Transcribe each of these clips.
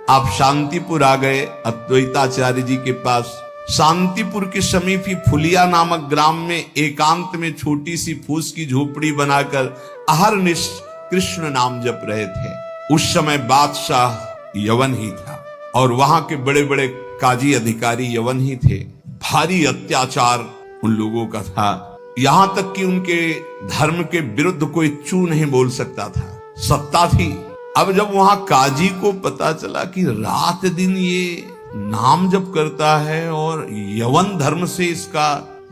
आप शांतिपुर आ गए अद्वैताचार्य जी के पास। शांतिपुर के समीप ही फुलिया नामक ग्राम में एकांत में छोटी सी फूस की झोपड़ी बनाकर अहरनिश कृष्ण नाम जप रहे थे। उस समय बादशाह यवन ही था और वहां के बड़े बड़े काजी अधिकारी यवन ही थे। भारी अत्याचार उन लोगों का था, यहां तक कि उनके धर्म के विरुद्ध कोई चू नहीं बोल सकता था। सत्ता थी। अब जब वहां काजी को पता चला कि रात दिन ये नाम जप करता है और यवन धर्म से इसका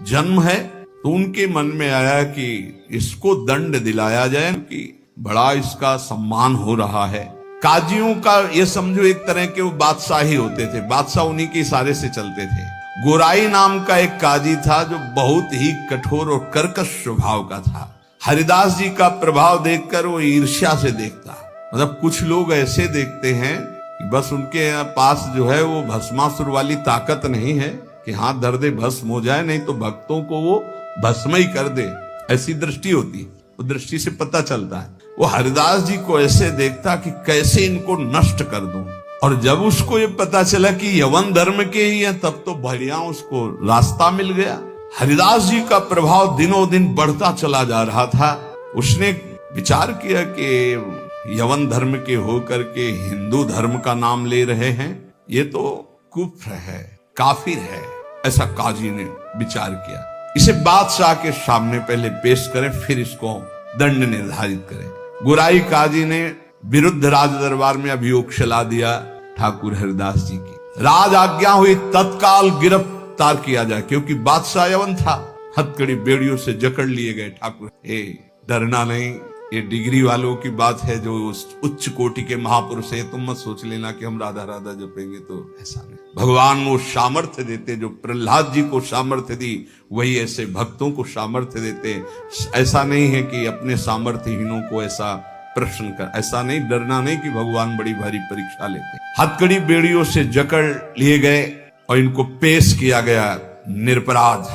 जन्म है, तो उनके मन में आया कि इसको दंड दिलाया जाए कि बड़ा इसका सम्मान हो रहा है। काजियों का ये समझो एक तरह के वो बादशाह ही होते थे, बादशाह उन्हीं के इशारे से चलते थे। गोराई नाम का एक काजी था जो बहुत ही कठोर और कर्कश स्वभाव का था। हरिदास जी का प्रभाव देखकर वो ईर्ष्या से देखता। मतलब कुछ लोग ऐसे देखते हैं कि बस उनके पास जो है वो भस्मासुर वाली ताकत नहीं है कि हाथ धर दे भस्म हो जाए, नहीं तो भक्तों को वो भस्म ही कर दे, ऐसी दृष्टि होती। वो दृष्टि से पता चलता है। वो हरिदास जी को ऐसे देखता कि कैसे इनको नष्ट कर दूं। और जब उसको ये पता चला कि यवन धर्म के ही हैं, तब तो बढ़िया उसको रास्ता मिल गया। हरिदास जी का प्रभाव दिनों दिन बढ़ता चला जा रहा था। उसने विचार किया कि यवन धर्म के होकर के हिंदू धर्म का नाम ले रहे हैं, ये तो कुफ्र है, काफिर है। ऐसा काजी ने विचार किया। इसे बादशाह के सामने पहले पेश करें, फिर इसको दंड निर्धारित करें। गुराई काजी ने विरुद्ध राज दरबार में अभियोग चला दिया ठाकुर हरिदास जी की। राज आज्ञा हुई तत्काल गिरफ्तार किया जाए, क्योंकि बादशाह यवन था। हथकड़ी बेड़ियों से जकड़ लिए गए। ठाकुर हे डरना नहीं, ये डिग्री वालों की बात है जो उच्च कोटि के महापुरुष है। तुम मत सोच लेना कि हम राधा राधा जपेंगे तो ऐसा नहीं। भगवान वो सामर्थ्य देते जो प्रहलाद जी को सामर्थ्य दी, वही ऐसे भक्तों को सामर्थ्य देते। ऐसा नहीं है कि अपने सामर्थ्यहीनों को ऐसा प्रश्न कर, ऐसा नहीं, डरना नहीं कि भगवान बड़ी भारी परीक्षा लेते। हथकड़ी बेड़ियों से जकड़ लिए गए और इनको पेश किया गया निरपराध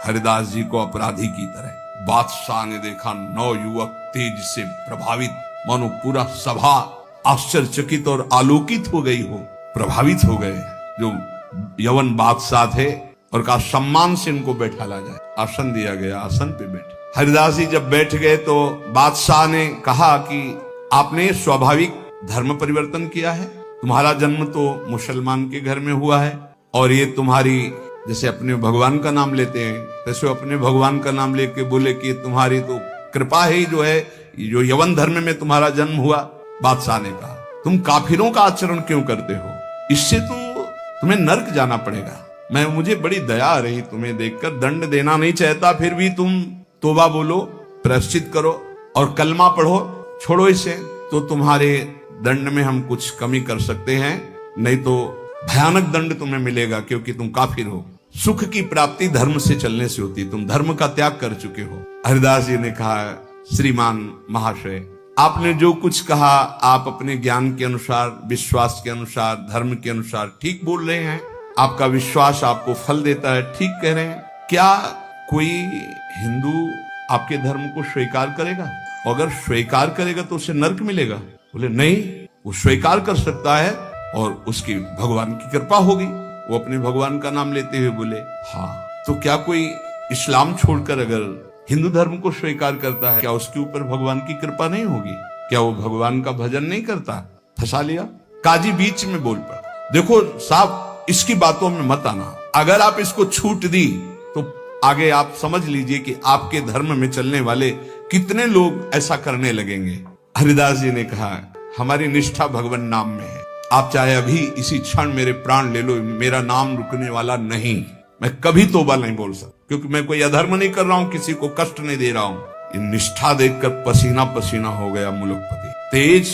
हरिदास जी को अपराधी की तरह। बादशाह ने देखा 9 युवक तेज से प्रभावित, मानो पूरा सभा आश्चर्यचकित और आलोकित हो गई हो, प्रभावित हो गए। जो यवन बादशाह थे और कहा सम्मान से इनको बैठा ला जाए। आसन दिया गया, आसन पे बैठे। हरिदास जी जब बैठ गए तो बादशाह ने कहा कि आपने स्वाभाविक धर्म परिवर्तन किया है। तुम्हारा जन्म तो मुसलमान के घर में हुआ है और ये तुम्हारी, जैसे अपने भगवान का नाम लेते हैं तैसे अपने भगवान का नाम लेके बोले कि तुम्हारी तो कृपा ही जो है, जो यवन धर्म में तुम्हारा जन्म हुआ। बादशाह ने कहा तुम काफिरों का आचरण क्यों करते हो, इससे तो तुम्हें नर्क जाना पड़ेगा। मुझे बड़ी दया आ रही तुम्हें देखकर, दंड देना नहीं चाहता, फिर भी तुम तोबा बोलो, प्रायश्चित करो और कलमा पढ़ो, छोड़ो इसे, तो तुम्हारे दंड में हम कुछ कमी कर सकते हैं, नहीं तो भयानक दंड तुम्हें मिलेगा, क्योंकि तुम काफिर हो। सुख की प्राप्ति धर्म से चलने से होती, तुम धर्म का त्याग कर चुके हो। हरिदास जी ने कहा श्रीमान महाशय, आपने जो कुछ कहा आप अपने ज्ञान के अनुसार, विश्वास के अनुसार, धर्म के अनुसार ठीक बोल रहे हैं। आपका विश्वास आपको फल देता है, ठीक कह रहे हैं। क्या कोई हिंदू आपके धर्म को स्वीकार करेगा? अगर स्वीकार करेगा तो उसे नर्क मिलेगा। बोले नहीं, वो स्वीकार कर सकता है और उसकी भगवान की कृपा होगी। वो अपने भगवान का नाम लेते हुए बोले हाँ। तो क्या कोई इस्लाम छोड़कर अगर हिंदू धर्म को स्वीकार करता है, क्या उसके ऊपर भगवान की कृपा नहीं होगी? क्या वो भगवान का भजन नहीं करता? फंसा लिया। काजी बीच में बोल पड़ा, देखो साहब, इसकी बातों में मत आना। अगर आप इसको छूट दी तो आगे आप समझ लीजिए कि आपके धर्म में चलने वाले कितने लोग ऐसा करने लगेंगे। हरिदास जी ने कहा हमारी निष्ठा भगवान नाम में है। आप चाहे अभी इसी क्षण मेरे प्राण ले लो, मेरा नाम रुकने वाला नहीं। मैं कभी तोबा नहीं बोल सकता, क्योंकि मैं कोई अधर्म नहीं कर रहा हूं, किसी को कष्ट नहीं दे रहा हूं। निष्ठा देखकर पसीना पसीना हो गया मुलुकपति। तेज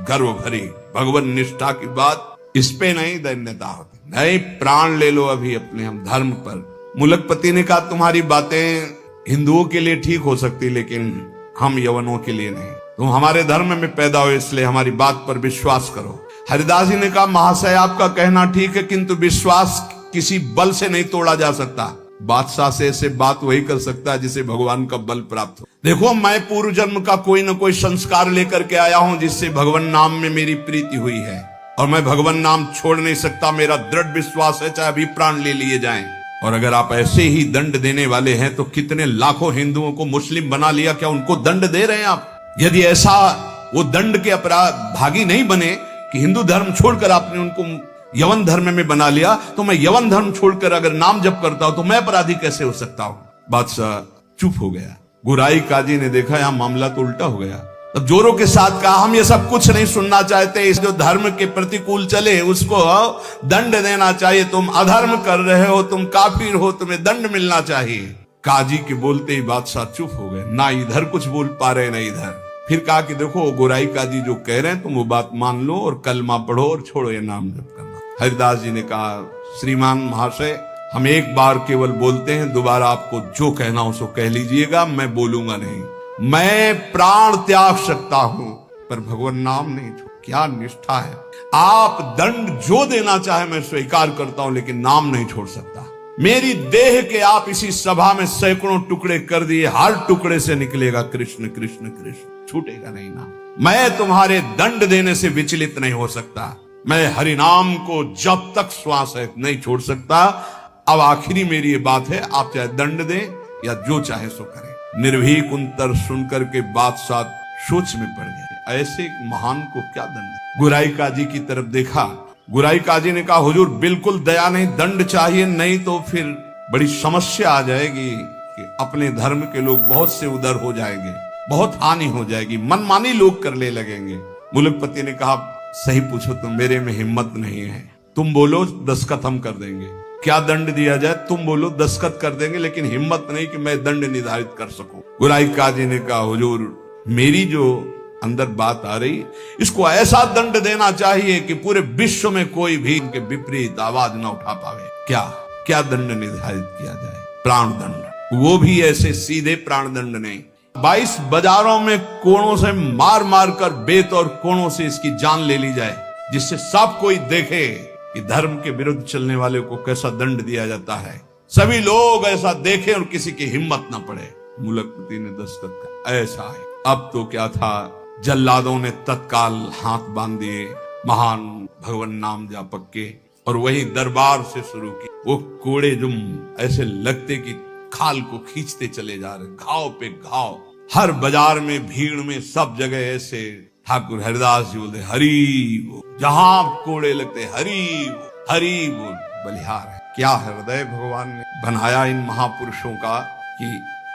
गर्व भरी भगवान निष्ठा की बात, इस पे नहीं दैन्यता होती। नहीं, प्राण ले लो अभी अपने हम धर्म पर। मुलुकपति ने कहा तुम्हारी बातें हिंदुओं के लिए ठीक हो सकती, लेकिन हम यवनों के लिए नहीं। तुम हमारे धर्म में पैदा हो, इसलिए हमारी बात पर विश्वास करो। हरिदास जी ने कहा महाशय आपका कहना ठीक है, किंतु विश्वास किसी बल से नहीं तोड़ा जा सकता। बादशाह से ऐसे बात वही कर सकता है जिसे भगवान का बल प्राप्त हो। देखो मैं पूर्व जन्म का कोई न कोई संस्कार लेकर के आया हूं, जिससे भगवान नाम में मेरी प्रीति हुई है, और मैं भगवान नाम छोड़ नहीं सकता, मेरा दृढ़ विश्वास है, चाहे अभी प्राण ले लिए जाएं। और अगर आप ऐसे ही दंड देने वाले हैं तो कितने लाखों हिंदुओं को मुस्लिम बना लिया, क्या उनको दंड दे रहे हैं आप? यदि ऐसा वो दंड के अपराध भागी नहीं बने कि हिंदू धर्म छोड़कर आपने उनको यवन धर्म में बना लिया, तो मैं यवन धर्म छोड़कर अगर नाम जप करता हूं तो मैं अपराधी कैसे हो सकता हूं? बादशाह चुप हो गया। गुराई काजी ने देखा यहां मामला तो उल्टा हो गया। अब जोरों के साथ कहा, हम ये सब कुछ नहीं सुनना चाहते, इस जो धर्म के प्रतिकूल चले उसको दंड देना चाहिए। तुम अधर्म कर रहे हो, तुम काफिर हो, तुम्हें दंड मिलना चाहिए। काजी के बोलते ही बादशाह चुप हो गए, ना इधर कुछ बोल पा रहे ना इधर। फिर कहा कि देखो गोराई काजी जो कह रहे हैं तुम वो बात मान लो और कलमा पढ़ो और छोड़ो ये नाम जप करना। हरिदास जी ने कहा, श्रीमान महाशय, हम एक बार केवल बोलते हैं, दोबारा आपको जो कहना हो सो कह लीजिएगा, मैं बोलूंगा नहीं। मैं प्राण त्याग सकता हूं पर भगवान नाम नहीं छोड़। क्या निष्ठा है! आप दंड जो देना चाहे मैं स्वीकार करता हूं, लेकिन नाम नहीं छोड़ सकता। मेरी देह के आप इसी सभा में सैकड़ों टुकड़े कर दिए, हर टुकड़े से निकलेगा कृष्ण कृष्ण कृष्ण, छूटेगा नहीं नाम। मैं तुम्हारे दंड देने से विचलित नहीं हो सकता। मैं हरिनाम को जब तक श्वास है नहीं छोड़ सकता। अब आखिरी मेरी ये बात है, आप चाहे दंड दें या जो चाहे सो करें। निर्भीक उत्तर सुनकर के बादशाह सोच में पड़ गए, ऐसे महान को क्या दंड? गुराई काजी की तरफ देखा। गुराई काजी ने कहा, हुजूर बिल्कुल दया नहीं, दंड चाहिए, नहीं तो फिर बड़ी समस्या आ जाएगी कि अपने धर्म के लोग बहुत से उधर हो जाएंगे, बहुत हानि हो जाएगी, मनमानी लोग करने लगेंगे। मुलकपति ने कहा, सही पूछो तो मेरे में हिम्मत नहीं है, तुम बोलो दस्तखत हम कर देंगे। क्या दंड दिया जाए तुम बोलो, दस्तखत कर देंगे, लेकिन हिम्मत नहीं कि मैं दंड निर्धारित कर सकूं। गुराई काजी ने कहा, हुजूर मेरी जो अंदर बात आ रही, इसको ऐसा दंड देना चाहिए कि पूरे विश्व में कोई भी इनके विपरीत आवाज ना उठा पावे। क्या क्या दंड निर्धारित किया जाए? प्राण दंड, वो भी ऐसे सीधे प्राण दंड नहीं, 22 बाजारों में कोड़ों से मार मार कर बेत और कोड़ों से इसकी जान ले ली जाए, जिससे सब कोई देखे कि धर्म के विरुद्ध चलने वाले को कैसा दंड दिया जाता है। सभी लोग ऐसा देखें और किसी की हिम्मत ना पड़े। मुलकपति ने दस्तखत का, ऐसा है। अब तो क्या था, जल्लादों ने तत्काल हाथ बांध दिए महान भगवान नाम जापक के, और वही दरबार से शुरू की। वो कोड़े जो ऐसे लगते कि खाल को खींचते चले जा रहे, घाव पे घाव, हर बाजार में भीड़ में सब जगह ऐसे। ठाकुर हरिदास जी बोलते, हरि बोल, जहां कोड़े लगते हरि बोल, हरि बोल। बलिहार है, क्या हृदय भगवान ने बनाया इन महापुरुषों का कि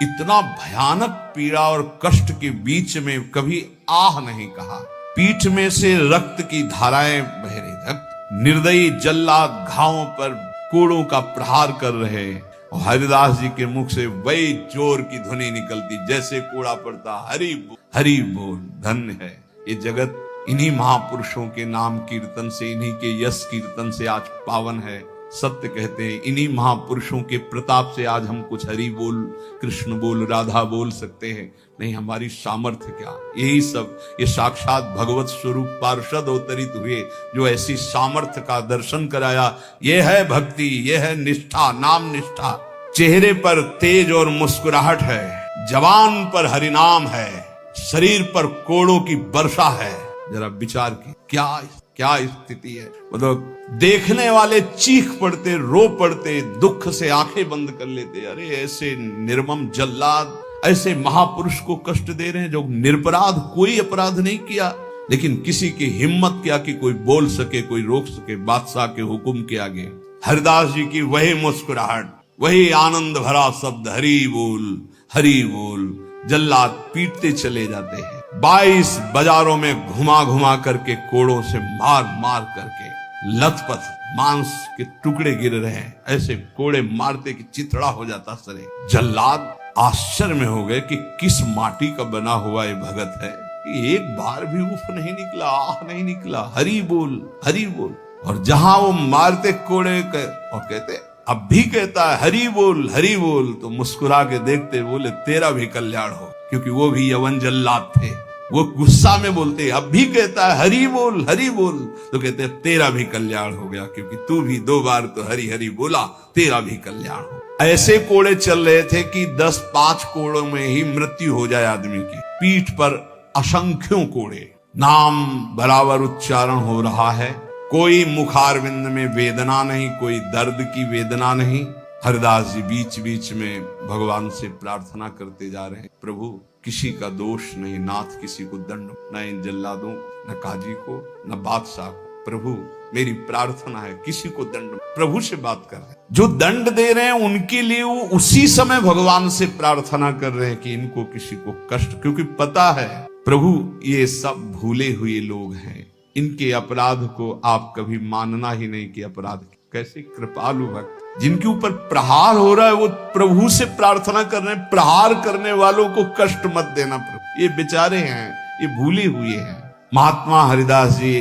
इतना भयानक पीड़ा और कष्ट के बीच में कभी आह नहीं कहा। पीठ में से रक्त की धाराएं बह रही, रक्त निर्दयी जल्लाद घावों पर कोड़ों का प्रहार कर रहे, और हरिदास जी के मुख से वही जोर की ध्वनि निकलती, जैसे कोड़ा पड़ता, हरि बोल, हरि बोल। धन्य है ये जगत, इन्हीं महापुरुषों के नाम कीर्तन से, इन्हीं के यश कीर्तन से आज पावन है। सत्य कहते हैं, इन्हीं महापुरुषों के प्रताप से आज हम कुछ हरि बोल, कृष्ण बोल, राधा बोल सकते हैं। नहीं हमारी सामर्थ्य क्या, यही सब, ये साक्षात भगवत स्वरूप पार्षद अवतरित हुए जो ऐसी सामर्थ्य का दर्शन कराया। ये है भक्ति, ये है निष्ठा, नाम निष्ठा। चेहरे पर तेज और मुस्कुराहट है, जवान पर हरिनाम है, शरीर पर कोड़ों की वर्षा है। जरा विचार की क्या स्थिति है। मतलब देखने वाले चीख पड़ते, रो पड़ते, दुख से आंखें बंद कर लेते। अरे ऐसे निर्मम जल्लाद ऐसे महापुरुष को कष्ट दे रहे हैं जो निरपराध, कोई अपराध नहीं किया, लेकिन किसी की हिम्मत क्या कि कोई बोल सके, कोई रोक सके बादशाह के हुक्म के आगे। हरिदास जी की वही मुस्कुराहट, वही आनंद भरा शब्द, हरि बोल, हरि बोल। जल्लाद पीटते चले जाते हैं। 22 बाजारों में घुमा घुमा करके कोड़ों से मार मार करके लथपथ मांस के टुकड़े गिर रहे हैं, ऐसे कोड़े मारते कि चिथड़ा हो जाता सरे। जल्लाद आश्चर्य में हो गए कि किस माटी का बना हुआ ये भगत है कि एक बार भी उफ नहीं निकला, आह नहीं निकला, हरि बोल, हरि बोल। और जहां वो मारते कोड़े और कहते, अब भी कहता है हरि बोल, हरि बोल, तो मुस्कुरा के देखते, बोले तेरा भी कल्याण हो, क्योंकि वो भी यवन जल्लाद थे। वो गुस्सा में बोलते, अब भी कहता है हरि बोल, हरि बोल, तो कहते तेरा भी कल्याण हो गया, क्योंकि तू भी 2 बार तो हरि हरि बोला, तेरा भी कल्याण हो। ऐसे कोड़े चल रहे थे कि 10-5 कोड़ों में ही मृत्यु हो जाए आदमी की। पीठ पर असंख्यों कोड़े, नाम बराबर उच्चारण हो रहा है, कोई मुखारविंद में वेदना नहीं, कोई दर्द की वेदना नहीं। हरिदास जी बीच बीच में भगवान से प्रार्थना करते जा रहे हैं, प्रभु किसी का दोष नहीं, नाथ किसी को दंड, न इन जल्लादों, न काजी को, न बादशाह को। प्रभु मेरी प्रार्थना है, किसी को दंड, प्रभु से बात कर रहे हैं। जो दंड दे रहे हैं उनके लिए वो उसी समय भगवान से प्रार्थना कर रहे हैं कि इनको किसी को कष्ट, क्योंकि पता है प्रभु ये सब भूले हुए लोग हैं, इनके अपराध को आप कभी मानना ही नहीं कि अपराध। कैसे कृपालु भक्त, जिनके ऊपर प्रहार हो रहा है वो प्रभु से प्रार्थना कर रहे हैं, प्रहार करने वालों को कष्ट मत देना प्रभु। ये बेचारे हैं, ये भूले हुए हैं। महात्मा हरिदास जी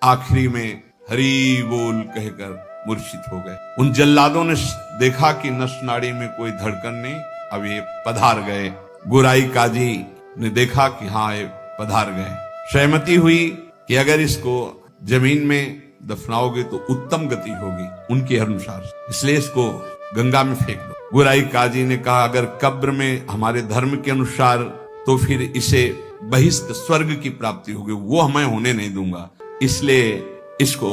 आखिरी में हरि बोल कहकर मूर्छित हो गए। उन जल्लादों ने देखा कि नस नाड़ी में कोई धड़कन नहीं, अब ये पधार गए। गोराई काजी ने देखा कि हाँ ये पधार गए। सहमति हुई कि अगर इसको जमीन में दफनाओगे तो उत्तम गति होगी उनके अनुसार, इसलिए इसको गंगा में फेंक दो। गोराई काजी ने कहा अगर कब्र में हमारे धर्म के अनुसार तो फिर इसे बहिष्ठ स्वर्ग की प्राप्ति होगी, वो मैं होने नहीं दूंगा, इसलिए इसको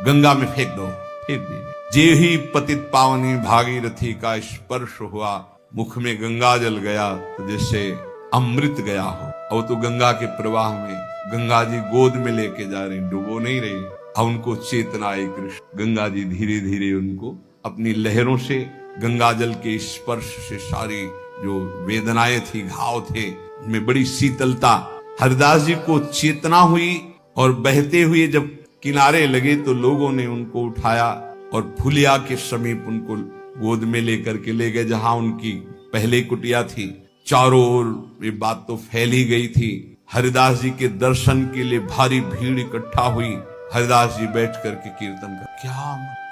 गंगा में फेंक दो। फेंक दिए। जे ही पतित पावनी भागीरथी का स्पर्श हुआ, मुख में गंगा जल गया तो जैसे अमृत गया हो। और तो गंगा के प्रवाह में गंगा जी गोद में लेके जा रही, डुबो नहीं रही। अब उनको चेतना आई कृष्ण, गंगा जी धीरे धीरे उनको अपनी लहरों से, गंगा जल के स्पर्श से सारी जो वेदनाएं थी, घाव थे, उनमें बड़ी शीतलता। हरिदास जी को चेतना हुई और बहते हुए जब किनारे लगे तो लोगों ने उनको उठाया और फुलिया के समीप उनको गोद में लेकर के ले गए, जहां उनकी पहले कुटिया थी। चारों ओर ये बात तो फैली गई थी। हरिदास जी के दर्शन के लिए भारी भीड़ इकट्ठा हुई। हरिदास जी बैठ करके कीर्तन कर,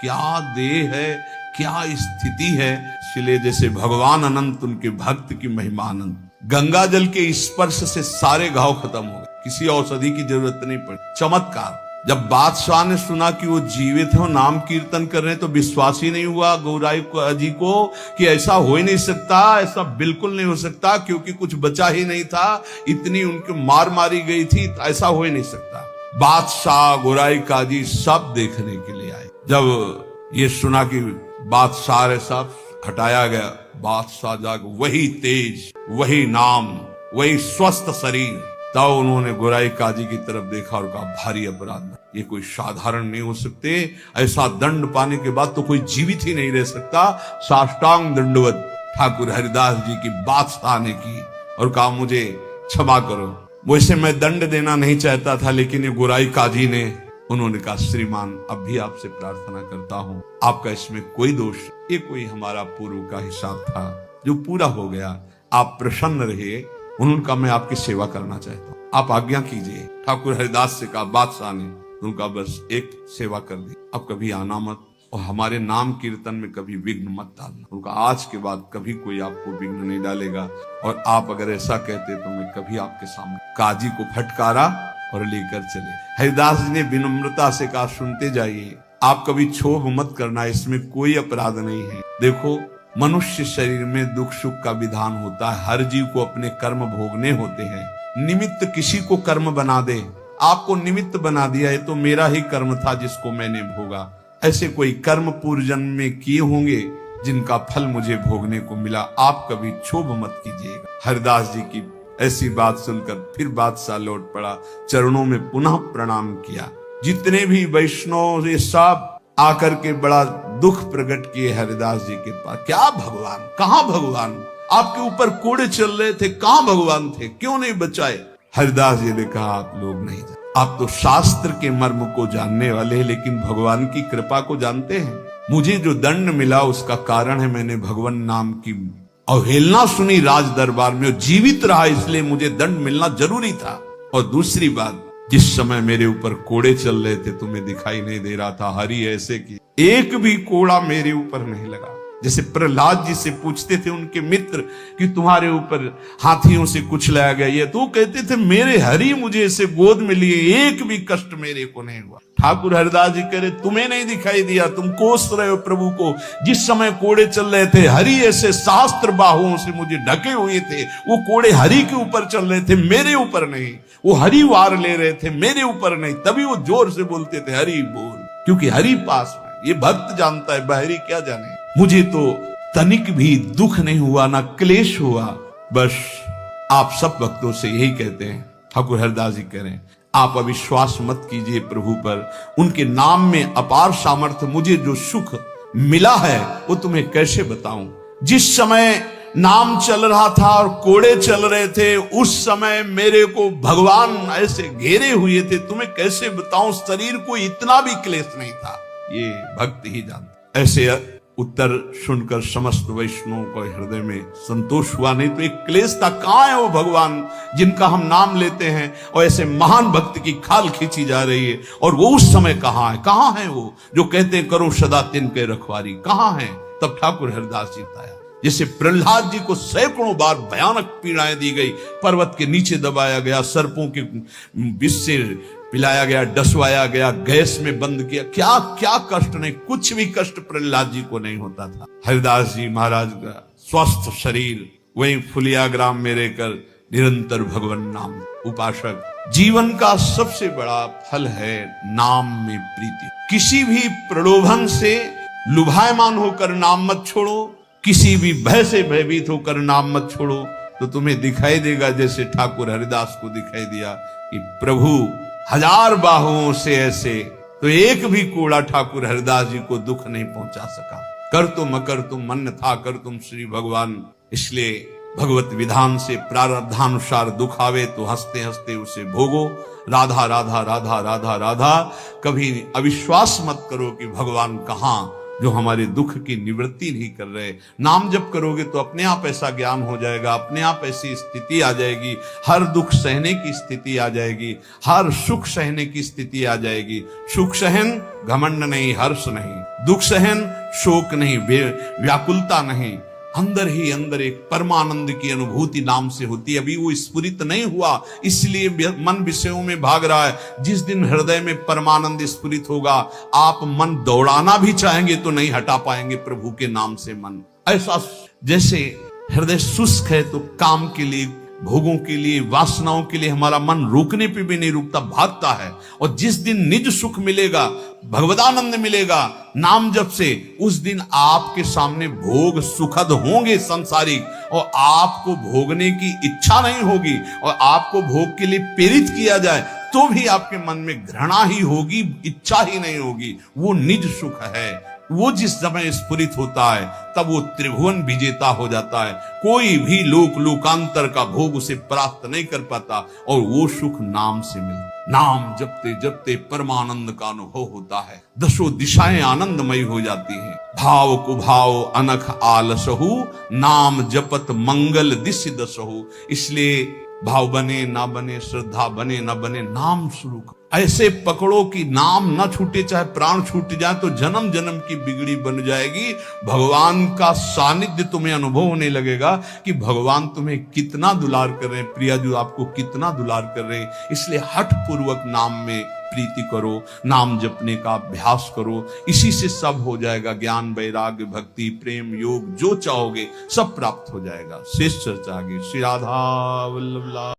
क्या देह है, क्या स्थिति है। इसलिए जैसे भगवान अनंत, उनके भक्त की महिमा अनंत। गंगा जल के स्पर्श से सारे घाव खत्म हो गए, किसी औषधि की जरूरत नहीं पड़ी। चमत्कार। जब बादशाह ने सुना कि वो जीवित है, नाम कीर्तन कर रहे हैं, तो विश्वास ही नहीं हुआ गोराई जी को कि ऐसा हो ही नहीं सकता, ऐसा बिल्कुल नहीं हो सकता, क्योंकि कुछ बचा ही नहीं था, इतनी उनकी मार मारी गई थी, ऐसा हो ही नहीं सकता। बादशाह, गोराई काजी सब देखने के लिए आए। जब ये सुना कि बादशाह सब हटाया गया, बादशाह जाग, वही तेज, वही नाम, वही स्वस्थ शरीर। तब उन्होंने गोराई काजी की तरफ देखा और कहा भारी अपराध, ये कोई साधारण नहीं हो सकते, ऐसा दंड पाने के बाद तो कोई जीवित ही नहीं रह सकता। साष्टांग दंडवत ठाकुर हरिदास जी की बादशाह ने की और कहा मुझे क्षमा करो, वैसे मैं दंड देना नहीं चाहता था, लेकिन ये गोराई काजी ने, उन्होंने कहा श्रीमान अब भी आपसे प्रार्थना करता हूँ, आपका इसमें कोई दोष, ये कोई हमारा पूर्व का हिसाब था जो पूरा हो गया, आप प्रसन्न रहिए। उनका मैं आपकी सेवा करना चाहता हूँ, आप आज्ञा कीजिए। ठाकुर हरिदास से कहा बादशाह ने, उनका बस एक सेवा कर दी, अब कभी आना मत और हमारे नाम कीर्तन में कभी विघ्न मत डालना। उनका आज के बाद कभी कोई आपको विघ्न नहीं डालेगा, और आप अगर ऐसा कहते तो मैं कभी आपके सामने। काजी को फटकारा और लेकर चले। हरिदास जी ने विनम्रता से कहा सुनते जाइए, आप कभी क्षोभ मत करना, इसमें कोई अपराध नहीं है। देखो मनुष्य शरीर में दुख सुख का विधान होता है, हर जीव को अपने कर्म भोगने होते हैं। निमित्त किसी को कर्म बना दे, आपको निमित्त बना दिया, ये तो मेरा ही कर्म था जिसको मैंने भोगा। ऐसे कोई कर्म पूर्व जन्म में किए होंगे जिनका फल मुझे भोगने को मिला, आप कभी क्षोभ मत कीजिएगा। हरिदास जी की ऐसी बात सुनकर फिर बादशाह लौट पड़ा, चरणों में पुनः प्रणाम किया। जितने भी वैष्णव ये सब आकर के बड़ा दुख प्रकट किए हरिदास जी के पास। क्या भगवान, कहाँ भगवान, आपके ऊपर कोड़े चल रहे थे, कहाँ भगवान थे, क्यों नहीं बचाए। हरिदास जी ने कहा आप लोग नहीं जानते, आप तो शास्त्र के मर्म को जानने वाले हैं, लेकिन भगवान की कृपा को जानते हैं। मुझे जो दंड मिला उसका कारण है मैंने भगवान नाम की अवहेलना सुनी राज दरबार में, जीवित रहा, इसलिए मुझे दंड मिलना जरूरी था। और दूसरी बात, जिस समय मेरे ऊपर कोड़े चल रहे थे तुम्हें दिखाई नहीं दे रहा था, हरि ऐसे की एक भी कोड़ा मेरे ऊपर नहीं लगा। जैसे प्रहलाद जी से पूछते थे उनके मित्र कि तुम्हारे ऊपर हाथियों से कुछ लाया गया, ये तो कहते थे मेरे हरि मुझे ऐसे गोद में लिए, एक भी कष्ट मेरे को नहीं हुआ। ठाकुर हरिदास जी कह रहे तुम्हें नहीं दिखाई दिया, तुम कोस रहे हो प्रभु को। जिस समय कोड़े चल रहे थे हरि ऐसे शास्त्र बाहुओं से मुझे ढके हुए थे, वो कोड़े हरि के ऊपर चल रहे थे, मेरे ऊपर नहीं। वो हरि वार ले रहे थे, मेरे ऊपर नहीं। तभी वो जोर से बोलते थे हरि बोल। क्योंकि हरि पास में। ये भक्त जानता है, बहरी क्या जाने। मुझे तो तनिक भी दुख नहीं हुआ, ना क्लेश हुआ। बस आप सब भक्तों से यही कहते हैं, ठाकुर हरिदास जी कह रहे हैं, आप अविश्वास मत कीजिए प्रभु पर। उनके नाम में अपार सामर्थ्य। मुझे जो सुख मिला है वो तुम्हें कैसे बताऊं। जिस समय नाम चल रहा था और कोड़े चल रहे थे, उस समय मेरे को भगवान ऐसे घेरे हुए थे, तुम्हें कैसे बताऊं। शरीर को इतना भी क्लेश नहीं था, ये भक्त ही जानते। ऐसे उत्तर सुनकर समस्त वैष्णवों को हृदय में संतोष हुआ। नहीं तो एक क्लेश था, कहां है वो भगवान जिनका हम नाम लेते हैं और ऐसे महान भक्त की खाल खींची जा रही है, और वो उस समय कहां है वो जो कहते हैं करो सदा तिनके रखवारी, कहां है। तब ठाकुर हरिदास जी आया। जैसे प्रहलाद जी को सैकड़ों बार भयानक पीड़ाएं दी गई, पर्वत के नीचे दबाया गया, सर्पों के विष से पिलाया गया, डसवाया गया, गैस में बंद किया, क्या क्या कष्ट नहीं, कुछ भी कष्ट प्रहलाद जी को नहीं होता था। हरिदास जी महाराज का स्वस्थ शरीर वहीं फुलिया ग्राम में रहकर निरंतर भगवान नाम उपासक। जीवन का सबसे बड़ा फल है नाम में प्रीति। किसी भी प्रलोभन से लुभायमान होकर नाम मत छोड़ो, किसी भी भय से भयभीत होकर नाम मत छोड़ो, तो तुम्हें दिखाई देगा जैसे ठाकुर हरिदास को दिखाई दिया कि प्रभु हजार बाहुओं से ऐसे, तो एक भी कोड़ा ठाकुर हरिदास जी को दुख नहीं पहुंचा सका। कर तुम अकर तुम मन था, कर तुम श्री भगवान। इसलिए भगवत विधान से प्रारब्धानुसार दुख आवे तो हंसते हंसते उसे भोगो। राधा राधा राधा राधा राधा। कभी अविश्वास मत करो कि भगवान कहां, जो हमारे दुख की निवृत्ति नहीं कर रहे। नाम जब करोगे तो अपने आप ऐसा ज्ञान हो जाएगा, अपने आप ऐसी स्थिति आ जाएगी, हर दुख सहने की स्थिति आ जाएगी, हर सुख सहने की स्थिति आ जाएगी। सुख सहन घमंड नहीं, हर्ष नहीं, दुख सहन शोक नहीं, व्याकुलता नहीं, अंदर ही अंदर एक परमानंद की अनुभूति नाम से होती है। अभी वो स्फुरित नहीं हुआ, इसलिए मन विषयों में भाग रहा है। जिस दिन हृदय में परमानंद स्फुरित होगा, आप मन दौड़ाना भी चाहेंगे तो नहीं हटा पाएंगे प्रभु के नाम से मन। ऐसा जैसे हृदय शुष्क है तो काम के लिए, भोगों के लिए, वासनाओं के लिए हमारा मन रोकने पे भी नहीं रुकता, भागता है। और जिस दिन निज सुख मिलेगा, भगवदानंद मिलेगा नाम जप से, उस दिन आपके सामने भोग सुखद होंगे संसारिक, और आपको भोगने की इच्छा नहीं होगी, और आपको भोग के लिए प्रेरित किया जाए तो भी आपके मन में घृणा ही होगी, इच्छा ही नहीं होगी। वो निज सुख है। वो जिस समय स्फुरित होता है तब वो त्रिभुवन विजेता हो जाता है। कोई भी लोकांतर का भोग उसे प्राप्त नहीं कर पाता, और वो सुख नाम से मिलता। नाम जपते जपते परमानंद का अनुभव होता है। दसों दिशाएं आनंदमयी हो जाती हैं। भाव कुभाव अनख आलसहु, नाम जपत मंगल दिशि दसहु। इसलिए भाव बने ना बने, श्रद्धा बने ना बने, नाम शुरू करो। ऐसे पकड़ो कि नाम ना छूटे, चाहे प्राण छूट जाए तो जन्म जन्म की बिगड़ी बन जाएगी। भगवान का सानिध्य तुम्हें अनुभव होने लगेगा कि भगवान तुम्हें कितना दुलार कर रहे हैं, प्रिया जो आपको कितना दुलार कर रहे हैं। इसलिए हठ पूर्वक नाम में प्रीति करो, नाम जपने का अभ्यास करो। इसी से सब हो जाएगा। ज्ञान, वैराग्य, भक्ति, प्रेम, योग, जो चाहोगे सब प्राप्त हो जाएगा। शेष चर्चा आगे। श्री राधा वल्लभ।